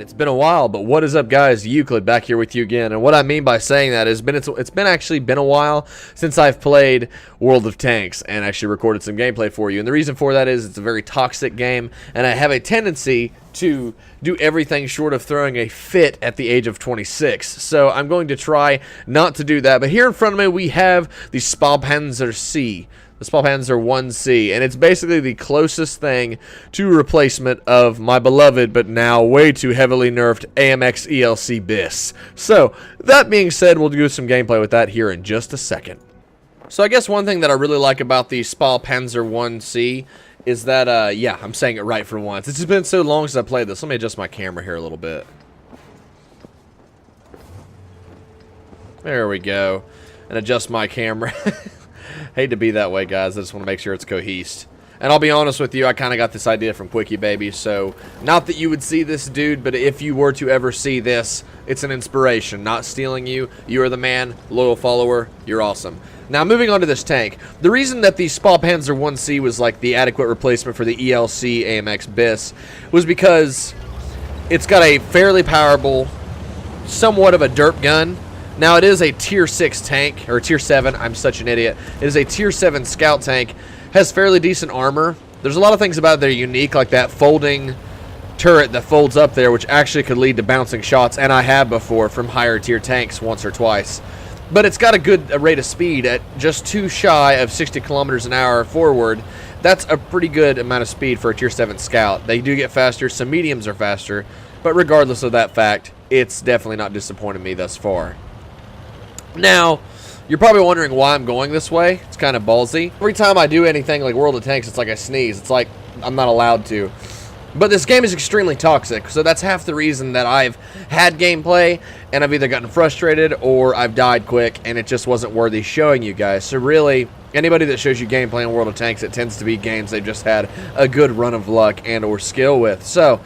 Alright, it's been a while, but what is up, guys? Euclid back here with you again. And what I mean by saying that is it's been actually been a while since I've played World of Tanks and actually recorded some gameplay for you. And the reason for that is it's a very toxic game, and I have a tendency to do everything short of throwing a fit at the age of 26. So I'm going to try not to do that. But here in front of me we have the Panzer C. The Panzer 1C, and it's basically the closest thing to replacement of my beloved but now way too heavily nerfed AMX ELC BIS. So, that being said, we'll do some gameplay with that here in just a second. So I guess one thing that I really like about the Panzer 1C is that, yeah, I'm saying it right for once. It's just been so long since I played this. Let me adjust my camera here a little bit. There we go. And adjust my camera. Hate to be that way, guys. I just want to make sure it's cohesed. And I'll be honest with you, I kind of got this idea from QuickyBaby, so not that you would see this dude, but if you were to ever see this, it's an inspiration. Not stealing you. You are the man, loyal follower. You're awesome. Now, moving on to this tank. The reason that the Panzer 1C was like the adequate replacement for the ELC AMX BIS was because it's got a fairly powerful, somewhat of a derp gun. Now, it is a tier 6 tank, or tier 7, I'm such an idiot. It is a tier 7 scout tank, has fairly decent armor. There's a lot of things about it that are unique, like that folding turret that folds up there, which actually could lead to bouncing shots, and I have before from higher tier tanks once or twice. But it's got a good rate of speed at just too shy of 60 kilometers an hour forward. That's a pretty good amount of speed for a tier 7 scout. They do get faster, some mediums are faster, but regardless of that fact, it's definitely not disappointed me thus far. Now, you're probably wondering why I'm going this way. It's kind of ballsy. Every time I do anything like World of Tanks, it's like I sneeze. It's like I'm not allowed to. But this game is extremely toxic, so that's half the reason that I've had gameplay, and I've either gotten frustrated or I've died quick, and it just wasn't worthy showing you guys. So really, anybody that shows you gameplay in World of Tanks, it tends to be games they've just had a good run of luck and or skill with. So,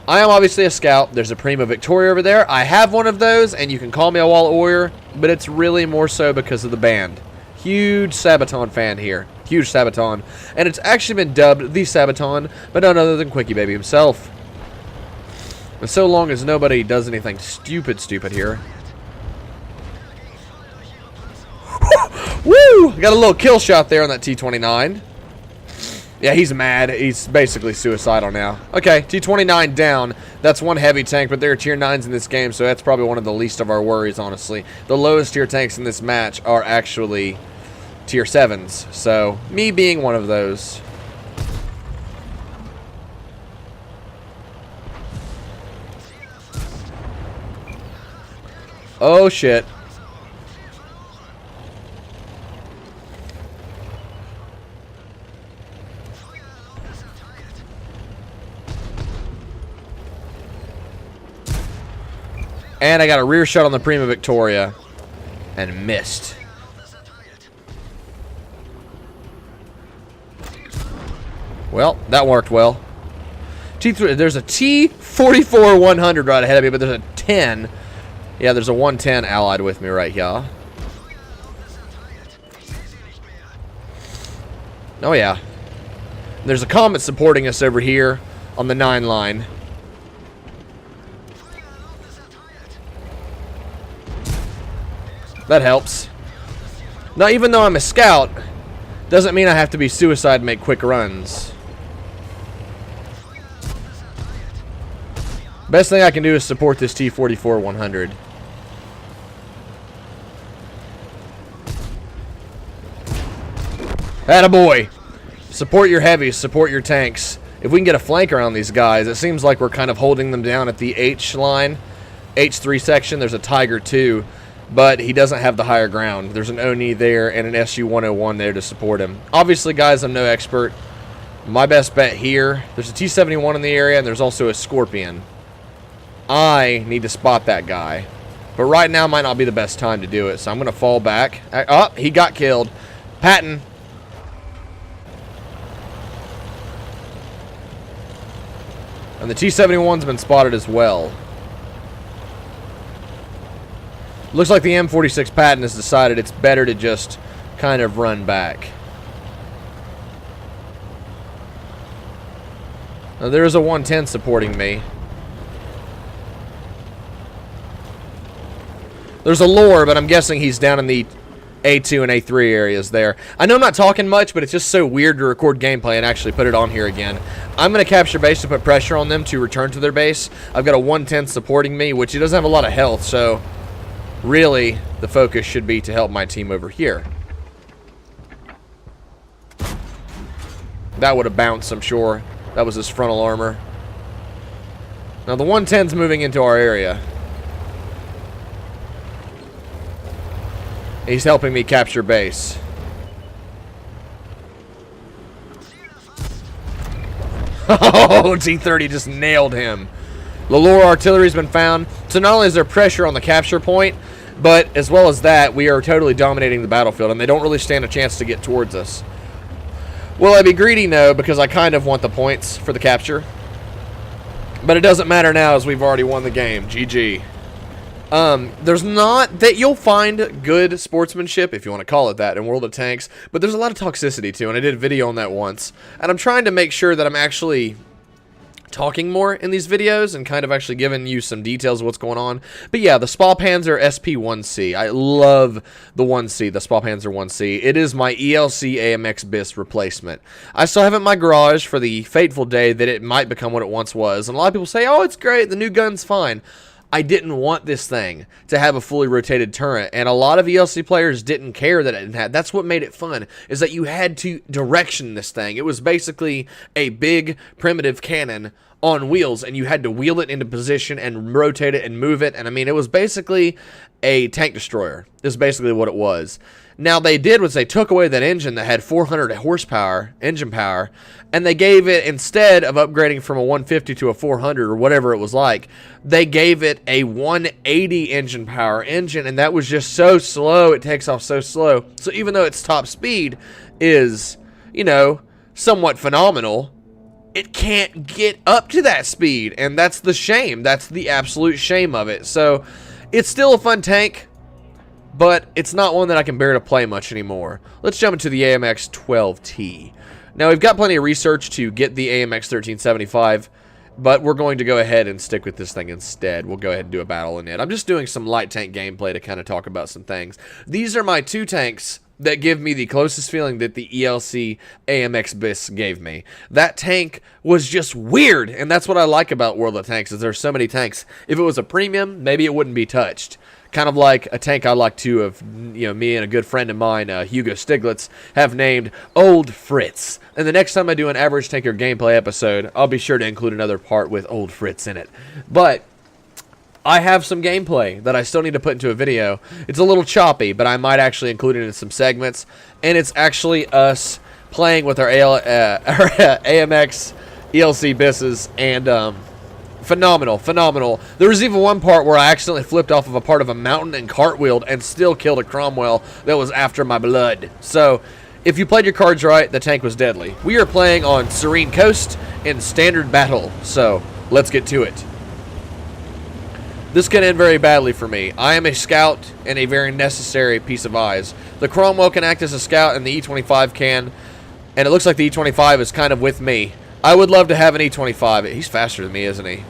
I am obviously a scout. There's a Prima Victoria over there. I have one of those, and you can call me a wall warrior, but it's really more so because of the band. Huge Sabaton fan here. Huge Sabaton. And it's actually been dubbed the Sabaton, but none other than QuickyBaby himself. And so long as nobody does anything stupid here. Woo! Got a little kill shot there on that T29. Yeah, he's mad. He's basically suicidal now. Okay, T29 down. That's one heavy tank, but there are tier 9s in this game, so that's probably one of the least of our worries, honestly. The lowest tier tanks in this match are actually tier 7s, so me being one of those. Oh, shit. And I got a rear shot on the Prima Victoria and missed. Well, that worked well. T3, there's a T44-100 right ahead of me, but there's a 10. Yeah, there's a 110 allied with me right here. Oh yeah. There's a Comet supporting us over here on the 9 line. That helps. Now, even though I'm a scout, doesn't mean I have to be suicide and make quick runs. Best thing I can do is support this T44-100. Attaboy! Support your heavies, support your tanks. If we can get a flank around these guys, it seems like we're kind of holding them down at the H line. H3 section, there's a Tiger 2. But he doesn't have the higher ground. There's an Oni there and an SU-101 there to support him. Obviously, guys, I'm no expert. My best bet here, there's a T-71 in the area, and there's also a Scorpion. I need to spot that guy. But right now might not be the best time to do it, so I'm going to fall back. Oh, he got killed. Patton. And the T-71's been spotted as well. Looks like the M46 Patton has decided it's better to just kind of run back. Now, there is a 110 supporting me. There's a lure, but I'm guessing he's down in the A2 and A3 areas there. I know I'm not talking much, but it's just so weird to record gameplay and actually put it on here again. I'm going to capture base to put pressure on them to return to their base. I've got a 110 supporting me, which he doesn't have a lot of health, so really the focus should be to help my team over here. That would have bounced, I'm sure. That was his frontal armor. Now the 110's moving into our area. He's helping me capture base. Oh, T30 just nailed him. Lalore artillery's been found. So not only is there pressure on the capture point, but as well as that, we are totally dominating the battlefield, and they don't really stand a chance to get towards us. Will I be greedy? No, because I kind of want the points for the capture. But it doesn't matter now, as we've already won the game. GG. There's not that you'll find good sportsmanship, if you want to call it that, in World of Tanks, but there's a lot of toxicity too, and I did a video on that once. And I'm trying to make sure that I'm actually talking more in these videos and kind of actually giving you some details of what's going on. But yeah, the Spa Panzer SP1C. I love the 1C, the Spa Panzer 1C. It is my ELC AMX BIS replacement. I still have it in my garage for the fateful day that it might become what it once was. And a lot of people say, oh, it's great, the new gun's fine. I didn't want this thing to have a fully rotated turret, and a lot of ELC players didn't care that it didn't have. That's what made it fun, is that you had to direction this thing. It was basically a big primitive cannon on wheels, and you had to wheel it into position and rotate it and move it, and I mean, it was basically a tank destroyer, is basically what it was. Now, they did was they took away that engine that had 400 horsepower, engine power, and they gave it, instead of upgrading from a 150 to a 400 or whatever it was like, they gave it a 180 engine power engine, and that was just so slow. It takes off so slow. So even though its top speed is, you know, somewhat phenomenal, it can't get up to that speed, and that's the shame. That's the absolute shame of it. So it's still a fun tank, but it's not one that I can bear to play much anymore. Let's jump into the AMX 12T. Now, we've got plenty of research to get the AMX 1375, but we're going to go ahead and stick with this thing instead. We'll go ahead and do a battle in it. I'm just doing some light tank gameplay to kind of talk about some things. These are my two tanks that give me the closest feeling that the ELC AMX BIS gave me. That tank was just weird, and that's what I like about World of Tanks, is there's so many tanks. If it was a premium, maybe it wouldn't be touched. Kind of like a tank I like to have, you know, me and a good friend of mine, Hugo Stiglitz, have named Old Fritz. And the next time I do an Average Tanker gameplay episode, I'll be sure to include another part with Old Fritz in it. But I have some gameplay that I still need to put into a video. It's a little choppy, but I might actually include it in some segments. And it's actually us playing with our AMX ELC BISs, and phenomenal. There was even one part where I accidentally flipped off of a part of a mountain and cartwheeled and still killed a Cromwell that was after my blood. So if you played your cards right, the tank was deadly. We are playing on Serene Coast in standard battle, so let's get to it. This can end very badly for me. I am a scout and a very necessary piece of eyes. The Cromwell can act as a scout, and the E25 can, and it looks like the E25 is kind of with me. I would love to have an E25. He's faster than me, isn't he?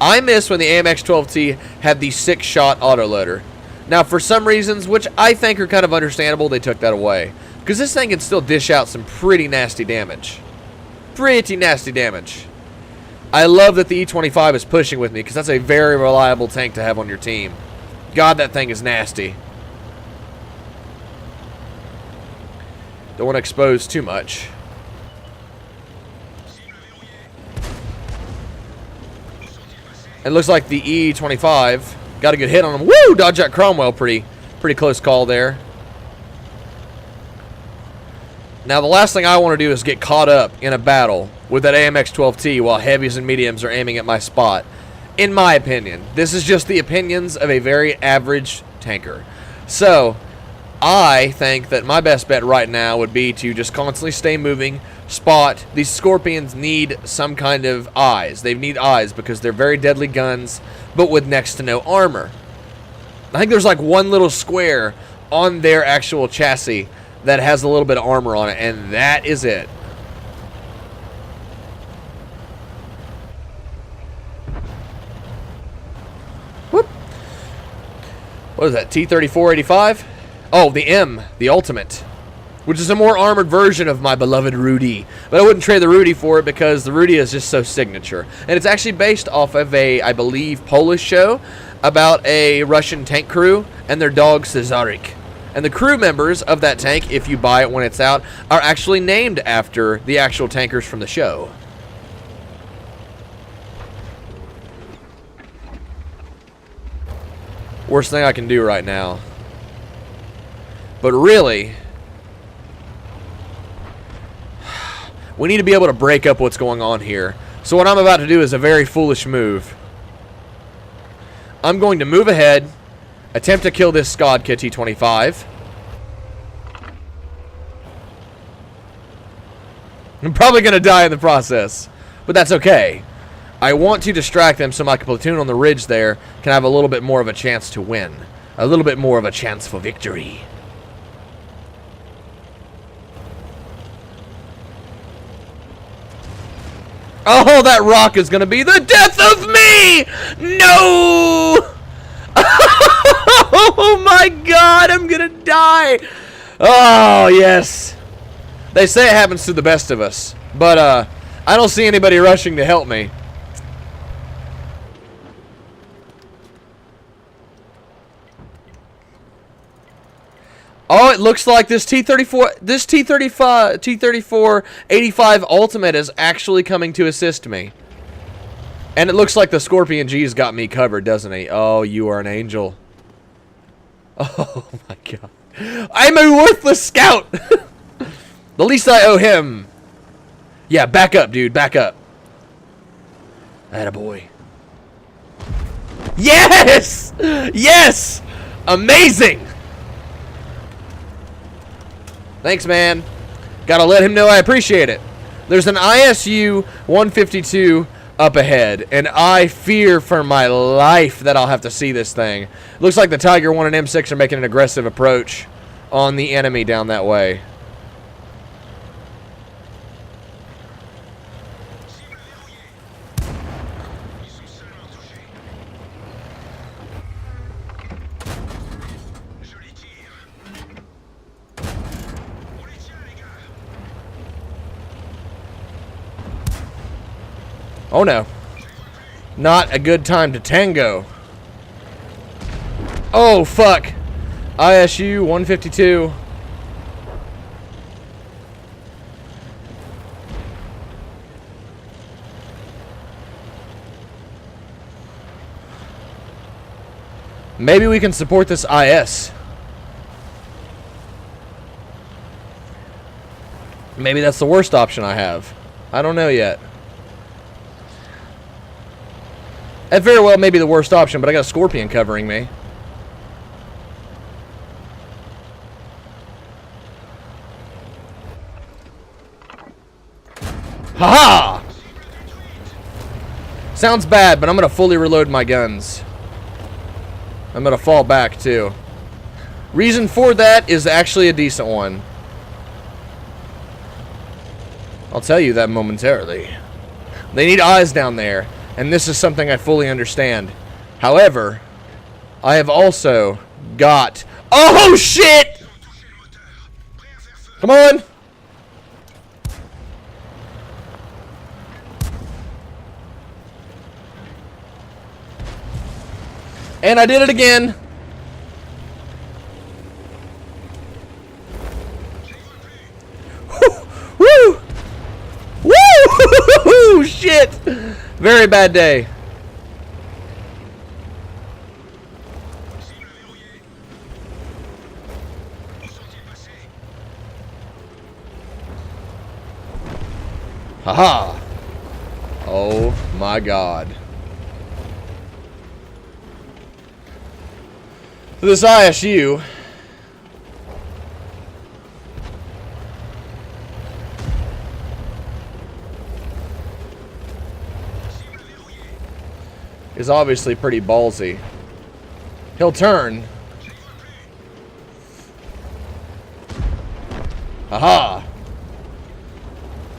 I miss when the AMX 12T had the 6-shot autoloader. Now, for some reasons, which I think are kind of understandable, they took that away. Because this thing can still dish out some pretty nasty damage. I love that the E25 is pushing with me, because that's a very reliable tank to have on your team. God, that thing is nasty. Don't want to expose too much. It looks like the E25 got a good hit on him. Woo! Dodge that Cromwell. Pretty close call there. Now, the last thing I want to do is get caught up in a battle with that AMX 12T while heavies and mediums are aiming at my spot. In my opinion. This is just the opinions of a very average tanker. So, I think that my best bet right now would be to just constantly stay moving, spot. These Scorpions need some kind of eyes. They need eyes because they're very deadly guns, but with next to no armor. I think there's like one little square on their actual chassis that has a little bit of armor on it, and that is it. Whoop. What is that, T-34-85? Oh, the M, the Ultimate, which is a more armored version of my beloved Rudy. But I wouldn't trade the Rudy for it because the Rudy is just so signature. And it's actually based off of a, I believe, Polish show about a Russian tank crew and their dog Cesarik. And the crew members of that tank, if you buy it when it's out, are actually named after the actual tankers from the show. Worst thing I can do right now. But really, we need to be able to break up what's going on here. So what I'm about to do is a very foolish move. I'm going to move ahead, attempt to kill this Skodka T-25. I'm probably going to die in the process, but that's okay. I want to distract them so my platoon on the ridge there can have a little bit more of a chance to win. A little bit more of a chance for victory. Oh, that rock is going to be the death of me! No! Oh my god, I'm going to die! Oh, yes. They say it happens to the best of us, but I don't see anybody rushing to help me. Oh, it looks like this T-34-85 Ultimate is actually coming to assist me. And it looks like the Scorpion G's got me covered, doesn't he? Oh, you are an angel. Oh my god. I'm a worthless scout! The least I owe him. Yeah, back up, dude, back up. Attaboy. Yes! Yes! Amazing! Thanks, man. Gotta let him know I appreciate it. There's an ISU 152 up ahead, and I fear for my life that I'll have to see this thing. Looks like the Tiger 1 and M6 are making an aggressive approach on the enemy down that way. Oh no. Not a good time to tango. Oh fuck. ISU 152. Maybe we can support this IS. Maybe that's the worst option I have. I don't know yet. That very well may be the worst option, but I got a Scorpion covering me. Haha! Sounds bad, but I'm going to fully reload my guns. I'm going to fall back, too. Reason for that is actually a decent one. I'll tell you that momentarily. They need eyes down there. And this is something I fully understand. However, I have also got... Oh, shit! Come on! And I did it again. Woo! Woo! Woo! Shit! Very bad day. Haha. Oh my god. This ISU is obviously pretty ballsy. He'll turn. Aha!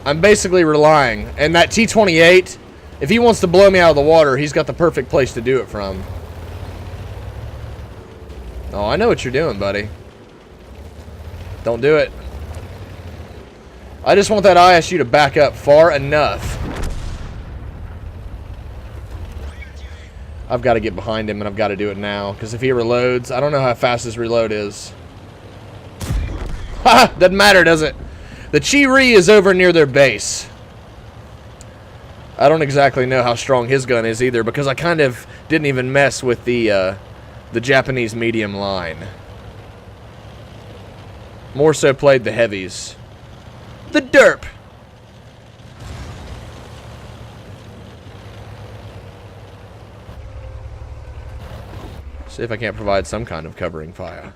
I'm basically relying. And that T28, if he wants to blow me out of the water, he's got the perfect place to do it from. Oh, I know what you're doing, buddy. Don't do it. I just want that ISU to back up far enough. I've got to get behind him, and I've got to do it now. Because if he reloads, I don't know how fast his reload is. Ha! Doesn't matter, does it? The Chi-Ri is over near their base. I don't exactly know how strong his gun is either, because I kind of didn't even mess with the Japanese medium line. More so played the heavies. The derp! See if I can't provide some kind of covering fire.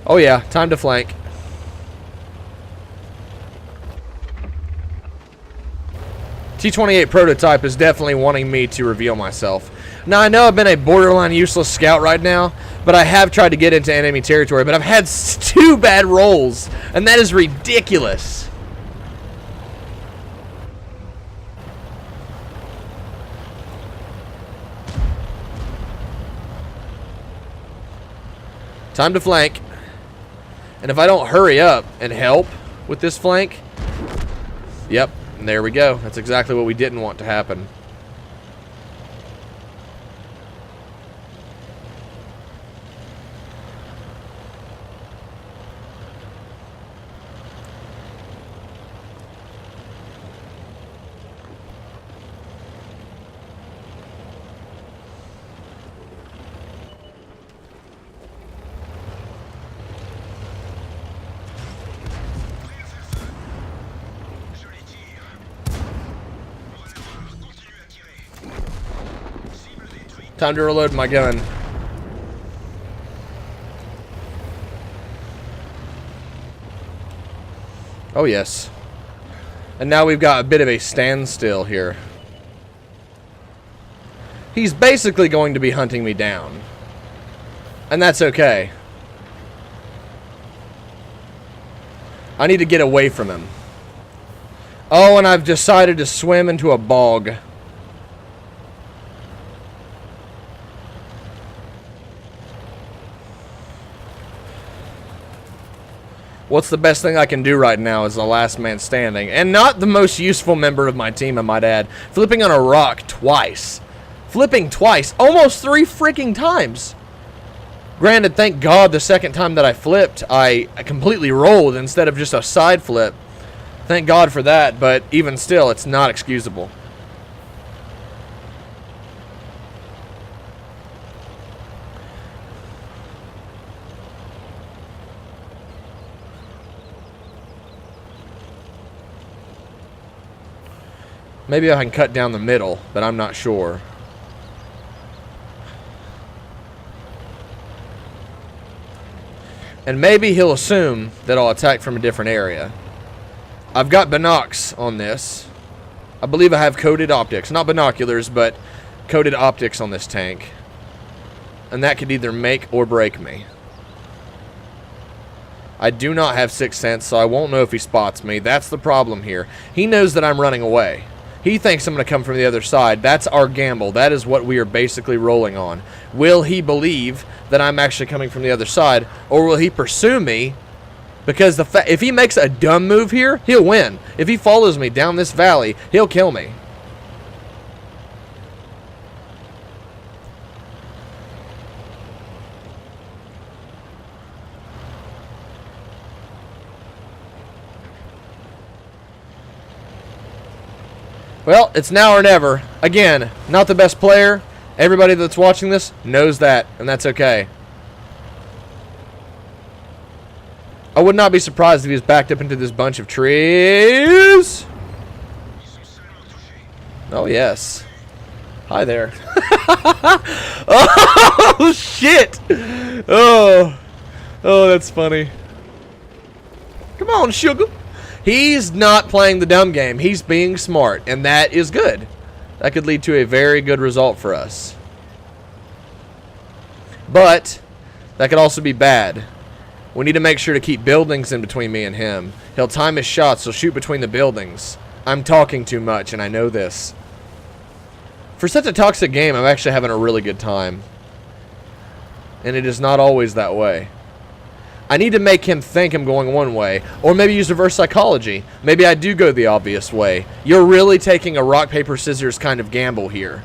Oh yeah, time to flank. T28 Prototype is definitely wanting me to reveal myself. Now, I know I've been a borderline useless scout right now, but I have tried to get into enemy territory, but I've had 2 bad rolls, and that is ridiculous. Time to flank. And if I don't hurry up and help with this flank, yep, there we go. That's exactly what we didn't want to happen. Time to reload my gun. Oh yes. And now we've got a bit of a standstill here. He's basically going to be hunting me down. And that's okay. I need to get away from him. Oh, and I've decided to swim into a bog. What's the best thing I can do right now as the last man standing? And not the most useful member of my team, I might add. Flipping on a rock twice. Flipping twice. Almost 3 freaking times. Granted, thank God the second time that I flipped, I completely rolled instead of just a side flip. Thank God for that, but even still, it's not excusable. Maybe I can cut down the middle, but I'm not sure. And maybe he'll assume that I'll attack from a different area. I've got binocs on this. I believe I have coated optics. Not binoculars, but coated optics on this tank. And that could either make or break me. I do not have Sixth Sense, so I won't know if he spots me. That's the problem here. He knows that I'm running away. He thinks I'm going to come from the other side. That's our gamble. That is what we are basically rolling on. Will he believe that I'm actually coming from the other side, or will he pursue me? Because if he makes a dumb move here, he'll win. If he follows me down this valley, he'll kill me. Well, it's now or never. Again, not the best player. Everybody that's watching this knows that, and that's okay. I would not be surprised if he was backed up into this bunch of trees. Oh, yes. Hi there. Oh, shit. Oh, that's funny. Come on, sugar. He's not playing the dumb game. He's being smart, and that is good. That could lead to a very good result for us. But That could also be bad. We need to make sure to keep buildings in between me and him. He'll time his shots, he'll shoot between the buildings. I'm talking too much, and I know this. For such a toxic game, I'm actually having a really good time. And it is not always that way. I need to make him think I'm going one way. Or maybe use reverse psychology. Maybe I do go the obvious way. You're really taking a rock, paper, scissors kind of gamble here.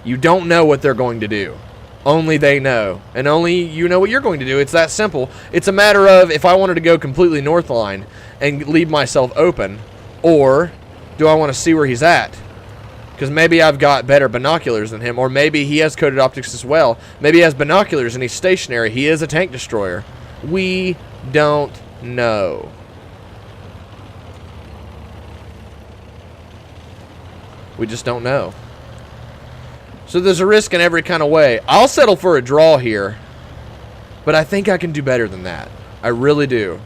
You don't know what they're going to do. Only they know. And only you know what you're going to do. It's that simple. It's a matter of if I wanted to go completely north line and leave myself open. Or do I want to see where he's at? Because maybe I've got better binoculars than him. Or maybe he has coded optics as well. Maybe he has binoculars and he's stationary. He is a tank destroyer. We don't know. We just don't know. So there's a risk in every kind of way. I'll settle for a draw here. But I think I can do better than that. I really do.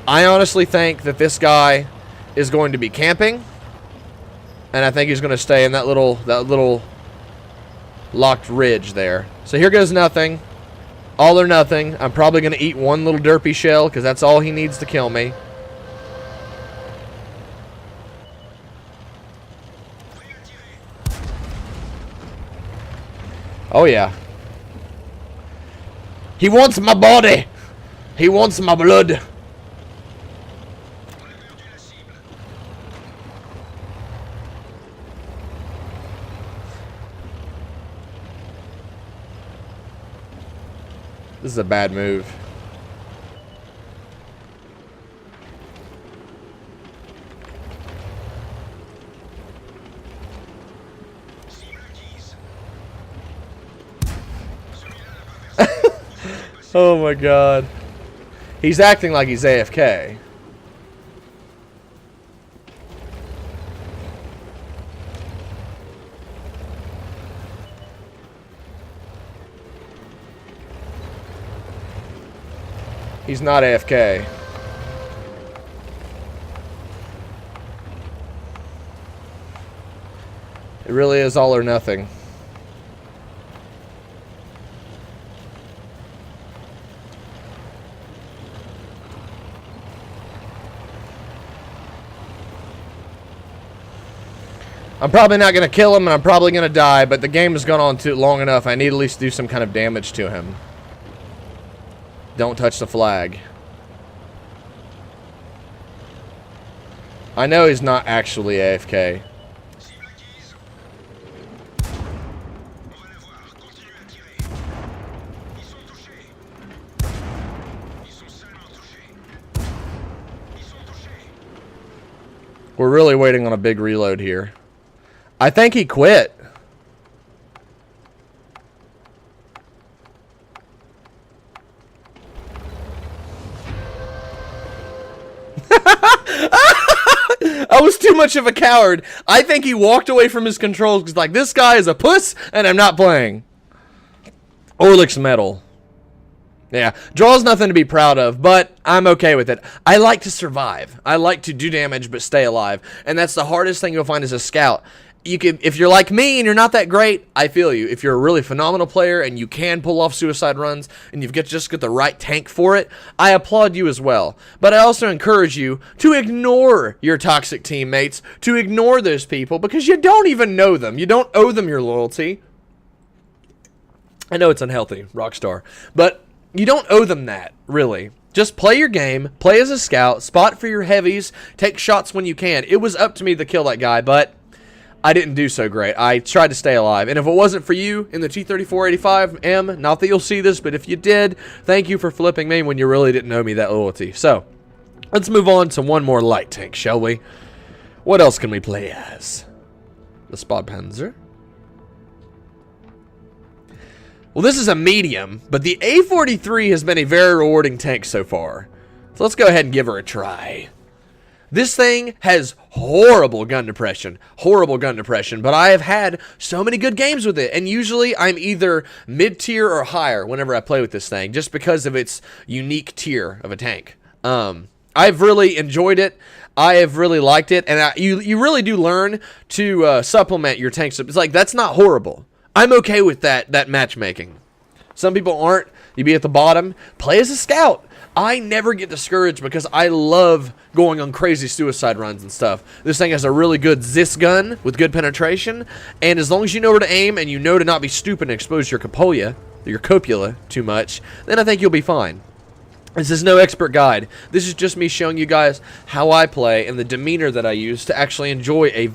I honestly think that this guy is going to be camping. And I think he's going to stay in that little locked ridge there. So here goes nothing. All or nothing. I'm probably going to eat one little derpy shell because that's all he needs to kill me. Oh yeah. He wants my body. He wants my blood. This is a bad move. Oh my god. He's acting like he's AFK. He's not AFK. It really is all or nothing. I'm probably not going to kill him and I'm probably going to die, but the game has gone on too long enough. I need at least to do some kind of damage to him. Don't touch the flag. I know he's not actually AFK. We're really waiting on a big reload here. I think he quit. I was too much of a coward. I think he walked away from his controls because, like, this guy is a puss and I'm not playing. Orlick's medal. Yeah, draw's nothing to be proud of, but I'm okay with it. I like to survive. I like to do damage but stay alive, and that's the hardest thing you'll find as a scout. You can, if you're like me and you're not that great, I feel you. If you're a really phenomenal player and you can pull off suicide runs and you've just got the right tank for it, I applaud you as well. But I also encourage you to ignore your toxic teammates, to ignore those people because you don't even know them. You don't owe them your loyalty. I know it's unhealthy, Rockstar, but you don't owe them that, really. Just play your game, play as a scout, spot for your heavies, take shots when you can. It was up to me to kill that guy, but I didn't do so great. I tried to stay alive. And if it wasn't for you in the T3485M, not that you'll see this, but if you did, thank you for flipping me when you really didn't owe me that loyalty. So, let's move on to one more light tank, shall we? What else can we play as? The Spod Panzer. Well, this is a medium, but the A-43 has been a very rewarding tank so far. So let's go ahead and give her a try. This thing has horrible gun depression, but I have had so many good games with it, and usually I'm either mid-tier or higher whenever I play with this thing, just because of its unique tier of a tank. I've really enjoyed it. I have really liked it, and you really do learn to supplement your tanks. It's like, that's not horrible. I'm okay with that matchmaking. Some people aren't. You be at the bottom. Play as a scout. I never get discouraged because I love going on crazy suicide runs and stuff. This thing has a really good Zis gun with good penetration, and as long as you know where to aim and you know to not be stupid and expose your copula too much, then I think you'll be fine. This is no expert guide. This is just me showing you guys how I play and the demeanor that I use to actually enjoy a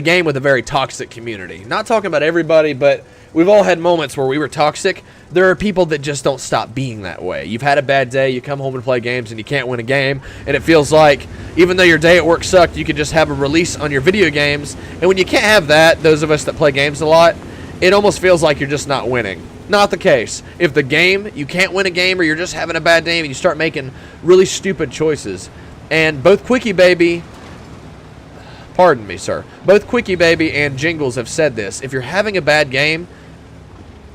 game with a very toxic community. Not talking about everybody, but we've all had moments where we were toxic. There are people that just don't stop being that way. You've had a bad day, you come home and play games and you can't win a game, and it feels like even though your day at work sucked, you could just have a release on your video games. And when you can't have that, those of us that play games a lot, it almost feels like you're just not winning. Not the case. If the game, you can't win a game or you're just having a bad day and you start making really stupid choices. And both QuickyBaby, pardon me, sir, both QuickyBaby and Jingles have said this. If you're having a bad game,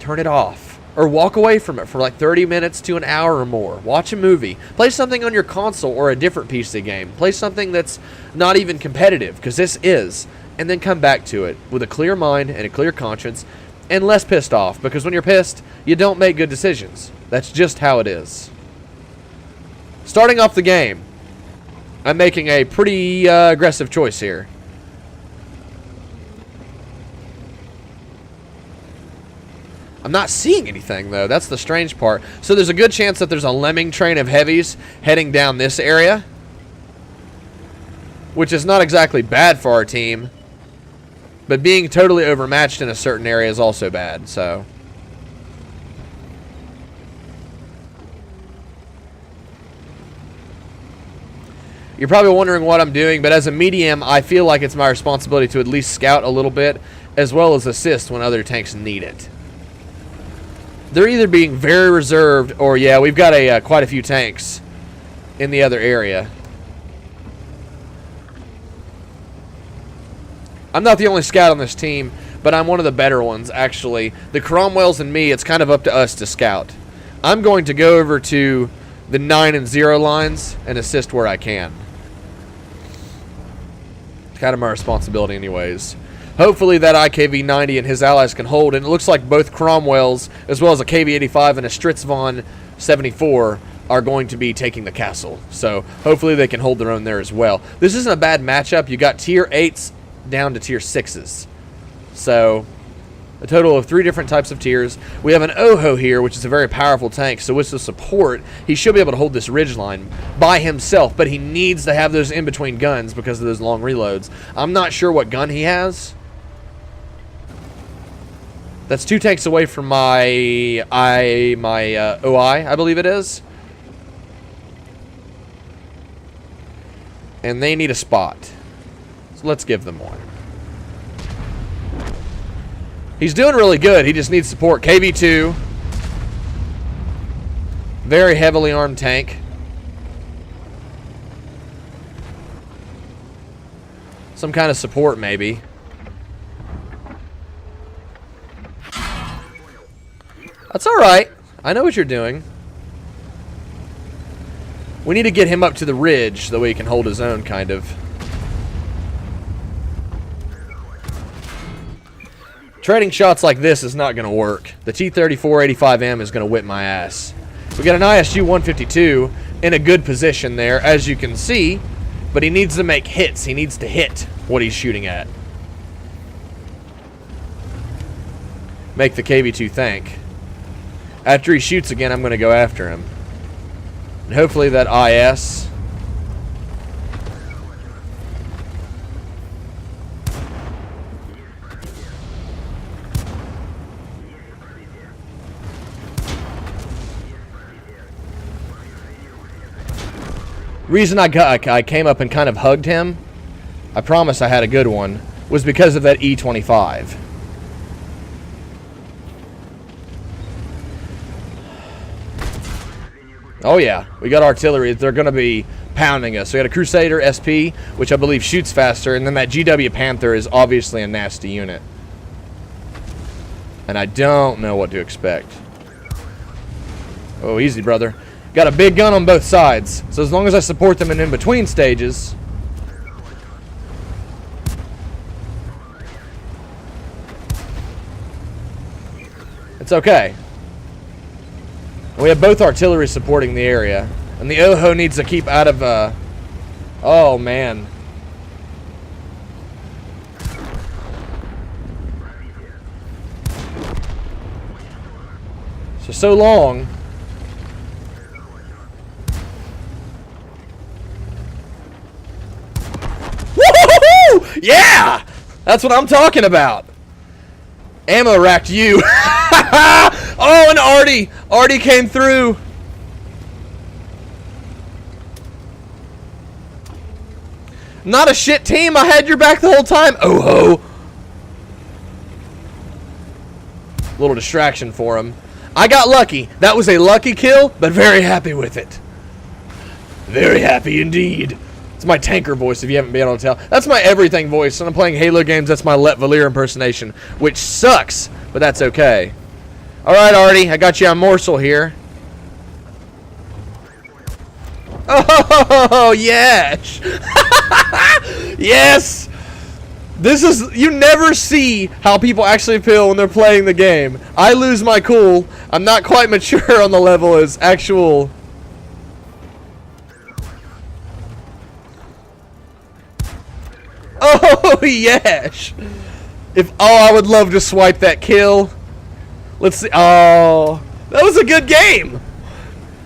turn it off. Or walk away from it for like 30 minutes to an hour or more. Watch a movie. Play something on your console or a different PC game. Play something that's not even competitive, because this is. And then come back to it with a clear mind and a clear conscience. And less pissed off, because when you're pissed, you don't make good decisions. That's just how it is. Starting off the game, I'm making a pretty aggressive choice here. I'm not seeing anything, though. That's the strange part. So there's a good chance that there's a lemming train of heavies heading down this area, which is not exactly bad for our team. But being totally overmatched in a certain area is also bad, so. You're probably wondering what I'm doing, but as a medium, I feel like it's my responsibility to at least scout a little bit, as well as assist when other tanks need it. They're either being very reserved, or yeah, we've got quite a few tanks in the other area. I'm not the only scout on this team, but I'm one of the better ones, actually. The Cromwells and me, it's kind of up to us to scout. I'm going to go over to the 9 and 0 lines and assist where I can. It's kind of my responsibility anyways. Hopefully that IKV-90 and his allies can hold, and it looks like both Cromwells, as well as a KV-85 and a Stritzvon 74, are going to be taking the castle. So hopefully they can hold their own there as well. This isn't a bad matchup. You got tier 8s down to tier 6s. So a total of 3 different types of tiers. We have an Oho here, which is a very powerful tank, so with the support, he should be able to hold this ridgeline by himself, but he needs to have those in-between guns because of those long reloads. I'm not sure what gun he has. That's 2 tanks away from my OI, I believe it is. And they need a spot. So let's give them one. He's doing really good. He just needs support. KV-2. Very heavily armed tank. Some kind of support, maybe. That's alright. I know what you're doing. We need to get him up to the ridge so that way he can hold his own, kind of. Trading shots like this is not going to work. The T34 85M is going to whip my ass. We got an ISU 152 in a good position there, as you can see, but he needs to make hits. He needs to hit what he's shooting at. Make the KV-2 thank. After he shoots again, I'm going to go after him. And hopefully that IS... reason I came up and kind of hugged him, I promise I had a good one, was because of that E25. Oh yeah, we got artillery. They're going to be pounding us. We got a Crusader SP, which I believe shoots faster, and then that GW Panther is obviously a nasty unit. And I don't know what to expect. Oh, easy, brother. Got a big gun on both sides, so as long as I support them in between stages. It's okay. We have both artillery supporting the area. And the Oho needs to keep out of, oh, man. So long. Woo-hoo-hoo! Yeah! That's what I'm talking about. Ammo racked you. Oh, and Artie came through. Not a shit team. I had your back the whole time. Oh ho. Little distraction for him. I got lucky. That was a lucky kill, but very happy with it. Very happy indeed. It's my tanker voice, if you haven't been able to tell. That's my everything voice. When I'm playing Halo games, that's my Let Valier impersonation, which sucks, but that's okay. All right, Artie, I got you a morsel here. Oh, yes. Yes. This is, you never see how people actually feel when they're playing the game. I lose my cool. I'm not quite mature on the level as actual. Oh, yes. I would love to swipe that kill. Let's see. Oh, that was a good game.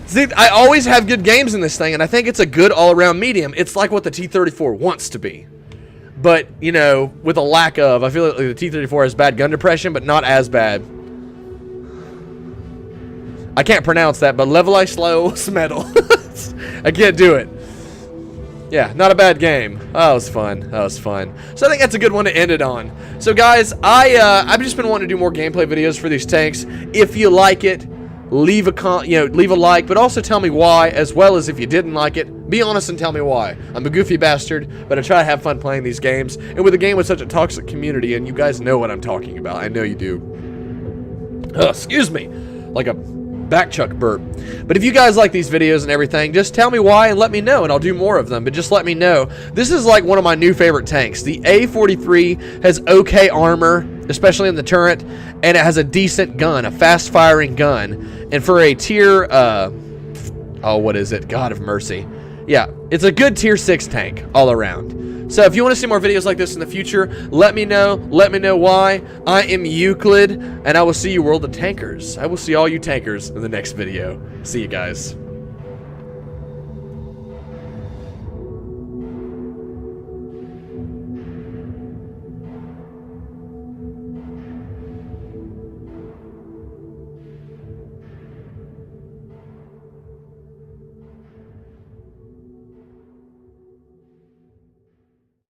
See, I always have good games in this thing, and I think it's a good all-around medium. It's like what the T-34 wants to be. But, you know, with a lack of, I feel like the T-34 has bad gun depression, but not as bad. I can't pronounce that, but level slow metal. I can't do it. Yeah, not a bad game. Oh, that was fun. That was fun. So I think that's a good one to end it on. So guys, I've just been wanting to do more gameplay videos for these tanks. If you like it, leave a like, but also tell me why, as well as if you didn't like it. Be honest and tell me why. I'm a goofy bastard, but I try to have fun playing these games. And with a game with such a toxic community, and you guys know what I'm talking about. I know you do. Excuse me. Like a backchuck burp. But if you guys like these videos and everything, just tell me why and let me know, and I'll do more of them. But just let me know. This is like one of my new favorite tanks. The A-43 has okay armor, especially in the turret, and it has a decent gun, a fast-firing gun. And for a tier, oh, what is it? God of mercy. Yeah, it's a good tier 6 tank all around. So if you want to see more videos like this in the future, let me know. Let me know why. I am Euclid, and I will see you, World of Tankers. I will see all you tankers in the next video. See you guys.